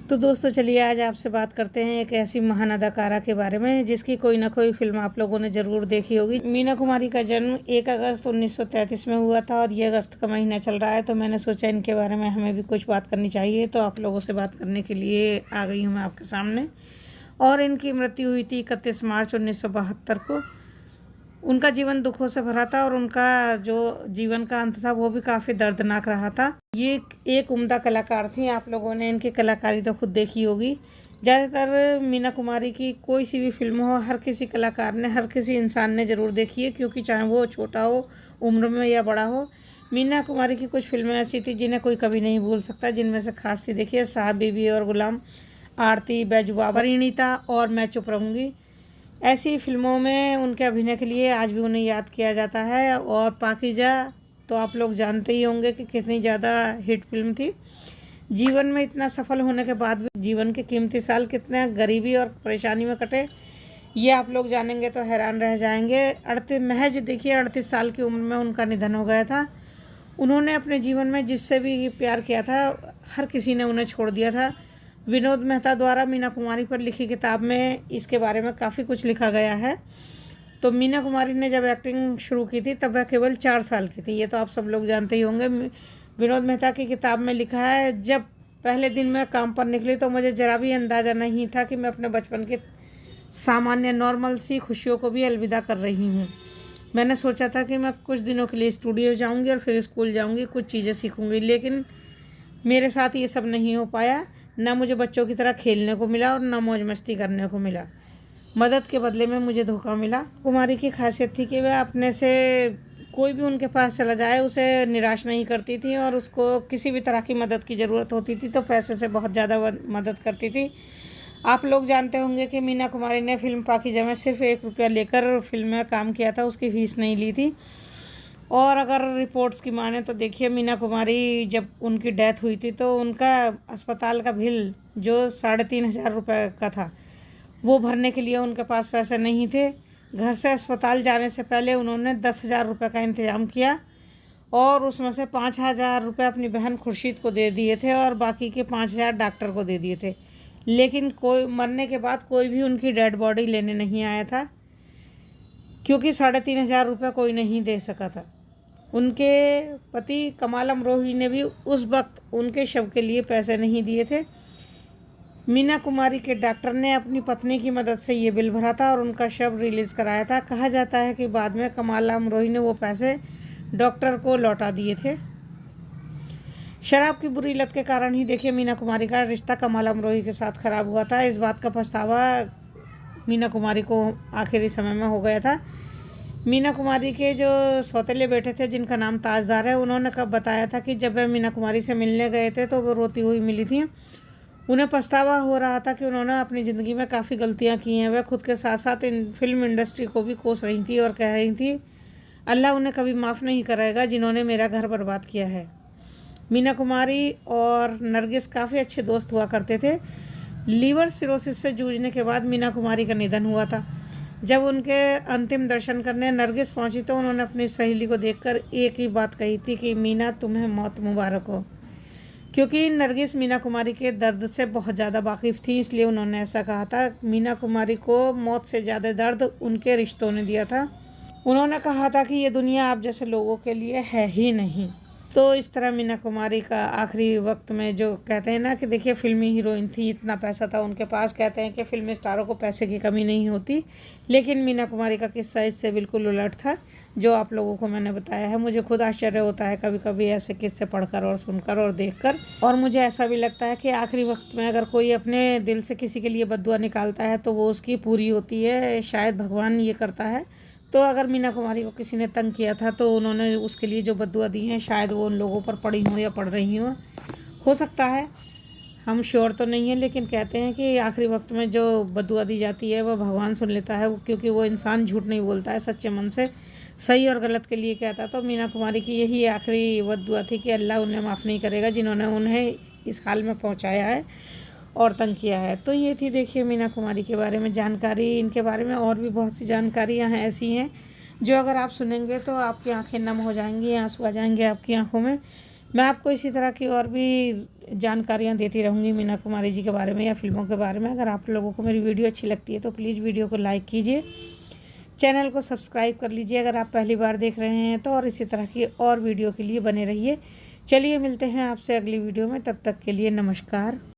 तो दोस्तों चलिए आज आपसे बात करते हैं एक ऐसी महान अदाकारा के बारे में जिसकी कोई ना कोई फिल्म आप लोगों ने ज़रूर देखी होगी। मीना कुमारी का जन्म 1 अगस्त 1933 में हुआ था और ये अगस्त का महीना चल रहा है, तो मैंने सोचा इनके बारे में हमें भी कुछ बात करनी चाहिए, तो आप लोगों से बात करने के लिए आ गई हूँ मैं आपके सामने। और इनकी मृत्यु हुई थी 31 मार्च 1972 को। उनका जीवन दुखों से भरा था और उनका जो जीवन का अंत था वो भी काफ़ी दर्दनाक रहा था। ये एक उम्दा कलाकार थी, आप लोगों ने इनकी कलाकारी तो खुद देखी होगी। ज़्यादातर मीना कुमारी की कोई सी भी फिल्म हो, हर किसी कलाकार ने, हर किसी इंसान ने ज़रूर देखी है, क्योंकि चाहे वो छोटा हो उम्र में या बड़ा हो। मीना कुमारी की कुछ फिल्में ऐसी थी जिन्हें कोई कभी नहीं भूल सकता, जिनमें से खास थी देखिए साहब बीबी और गुलाम, आरती, बैजू बाबा, परिणीता और मैं चुप रहूँगी। ऐसी फिल्मों में उनके अभिनय के लिए आज भी उन्हें याद किया जाता है। और पाकीज़ा तो आप लोग जानते ही होंगे कि कितनी ज़्यादा हिट फिल्म थी। जीवन में इतना सफल होने के बाद भी जीवन के कीमती साल कितने गरीबी और परेशानी में कटे, ये आप लोग जानेंगे तो हैरान रह जाएंगे। 38 साल की उम्र में उनका निधन हो गया था। उन्होंने अपने जीवन में जिससे भी प्यार किया था, हर किसी ने उन्हें छोड़ दिया था। विनोद मेहता द्वारा मीना कुमारी पर लिखी किताब में इसके बारे में काफ़ी कुछ लिखा गया है। तो मीना कुमारी ने जब एक्टिंग शुरू की थी तब वह केवल 4 साल की थी, ये तो आप सब लोग जानते ही होंगे। विनोद मेहता की किताब में लिखा है, जब पहले दिन मैं काम पर निकली तो मुझे ज़रा भी अंदाज़ा नहीं था कि मैं अपने बचपन की सामान्य नॉर्मल सी खुशियों को भी अलविदा कर रही हूँ। मैंने सोचा था कि मैं कुछ दिनों के लिए स्टूडियो जाऊँगी और फिर स्कूल जाऊँगी, कुछ चीज़ें सीखूँगी, लेकिन मेरे साथ ये सब नहीं हो पाया। ना मुझे बच्चों की तरह खेलने को मिला और ना मौज मस्ती करने को मिला। मदद के बदले में मुझे धोखा मिला। कुमारी की खासियत थी कि वह अपने से कोई भी उनके पास चला जाए उसे निराश नहीं करती थी, और उसको किसी भी तरह की मदद की ज़रूरत होती थी तो पैसे से बहुत ज़्यादा मदद करती थी। आप लोग जानते होंगे कि मीना कुमारी ने फिल्म पाकीज़ा में सिर्फ 1 रुपया लेकर फिल्म में काम किया था, उसकी फ़ीस नहीं ली थी। और अगर रिपोर्ट्स की माने तो देखिए मीना कुमारी जब उनकी डेथ हुई थी तो उनका अस्पताल का बिल जो 3,500 रुपये का था वो भरने के लिए उनके पास पैसे नहीं थे। घर से अस्पताल जाने से पहले उन्होंने 10,000 रुपये का इंतज़ाम किया और उसमें से 5,000 रुपये अपनी बहन खुर्शीद को दे दिए थे और बाकी के 5,000 डॉक्टर को दे दिए थे। लेकिन कोई मरने के बाद कोई भी उनकी डेड बॉडी लेने नहीं आया था, क्योंकि 3,500 रुपये कोई नहीं दे सका था। उनके पति कमाल अमरोही ने भी उस वक्त उनके शव के लिए पैसे नहीं दिए थे। मीना कुमारी के डॉक्टर ने अपनी पत्नी की मदद से ये बिल भरा था और उनका शव रिलीज़ कराया था। कहा जाता है कि बाद में कमाल अमरोही ने वो पैसे डॉक्टर को लौटा दिए थे। शराब की बुरी लत के कारण ही देखिए मीना कुमारी का रिश्ता कमाल अमरोही के साथ ख़राब हुआ था। इस बात का पछतावा मीना कुमारी को आखिरी समय में हो गया था। मीना कुमारी के जो सौतेले बेटे थे जिनका नाम ताजदार है, उन्होंने कब बताया था कि जब वह मीना कुमारी से मिलने गए थे तो वो रोती हुई मिली थी। उन्हें पछतावा हो रहा था कि उन्होंने अपनी ज़िंदगी में काफ़ी गलतियां की हैं। वह खुद के साथ साथ इन फिल्म इंडस्ट्री को भी कोस रही थी और कह रही थी, अल्लाह उन्हें कभी माफ़ नहीं करेगा जिन्होंने मेरा घर बर्बाद किया है। मीना कुमारी और नरगिस काफ़ी अच्छे दोस्त हुआ करते थे। लीवर सिरोसिस से जूझने के बाद मीना कुमारी का निधन हुआ था। जब उनके अंतिम दर्शन करने नरगिस पहुंची तो उन्होंने अपनी सहेली को देखकर एक ही बात कही थी कि मीना तुम्हें मौत मुबारक हो। क्योंकि नरगिस मीना कुमारी के दर्द से बहुत ज़्यादा वाकिफ़ थी, इसलिए उन्होंने ऐसा कहा था। मीना कुमारी को मौत से ज़्यादा दर्द उनके रिश्तों ने दिया था। उन्होंने कहा था कि ये दुनिया आप जैसे लोगों के लिए है ही नहीं। तो इस तरह मीना कुमारी का आखिरी वक्त में, जो कहते हैं ना कि देखिए फिल्मी हीरोइन थी, इतना पैसा था उनके पास, कहते हैं कि फिल्मी स्टारों को पैसे की कमी नहीं होती, लेकिन मीना कुमारी का किस्सा इससे बिल्कुल उलट था जो आप लोगों को मैंने बताया है। मुझे खुद आश्चर्य होता है कभी कभी ऐसे किस्से पढ़कर और सुनकर और देखकर, और मुझे ऐसा भी लगता है कि आखिरी वक्त में अगर कोई अपने दिल से किसी के लिए बद्दुआ निकालता है तो वो उसकी पूरी होती है, शायद भगवान ये करता है। तो अगर मीना कुमारी को किसी ने तंग किया था तो उन्होंने उसके लिए जो बद्दुआ दी हैं शायद वो उन लोगों पर पड़ी हों या पड़ रही हों, हो सकता है, हम श्योर तो नहीं है, लेकिन कहते हैं कि आखिरी वक्त में जो बद्दुआ दी जाती है वह भगवान सुन लेता है, क्योंकि वो इंसान झूठ नहीं बोलता है, सच्चे मन से सही और गलत के लिए कहता। तो मीना कुमारी की यही आखिरी बद्दुआ थी कि अल्लाह उन्हें माफ़ नहीं करेगा जिन्होंने उन्हें इस हाल में पहुँचाया है और तंग किया है। तो ये थी देखिए मीना कुमारी के बारे में जानकारी। इनके बारे में और भी बहुत सी जानकारियाँ हैं ऐसी हैं जो अगर आप सुनेंगे तो आपकी आंखें नम हो जाएंगी, आंसू आ जाएंगे आपकी आंखों में। मैं आपको इसी तरह की और भी जानकारियाँ देती रहूँगी मीना कुमारी जी के बारे में या फिल्मों के बारे में। अगर आप लोगों को मेरी वीडियो अच्छी लगती है तो प्लीज़ वीडियो को लाइक कीजिए, चैनल को सब्सक्राइब कर लीजिए अगर आप पहली बार देख रहे हैं तो, और इसी तरह की और वीडियो के लिए बने रहिए। चलिए मिलते हैं आपसे अगली वीडियो में, तब तक के लिए नमस्कार।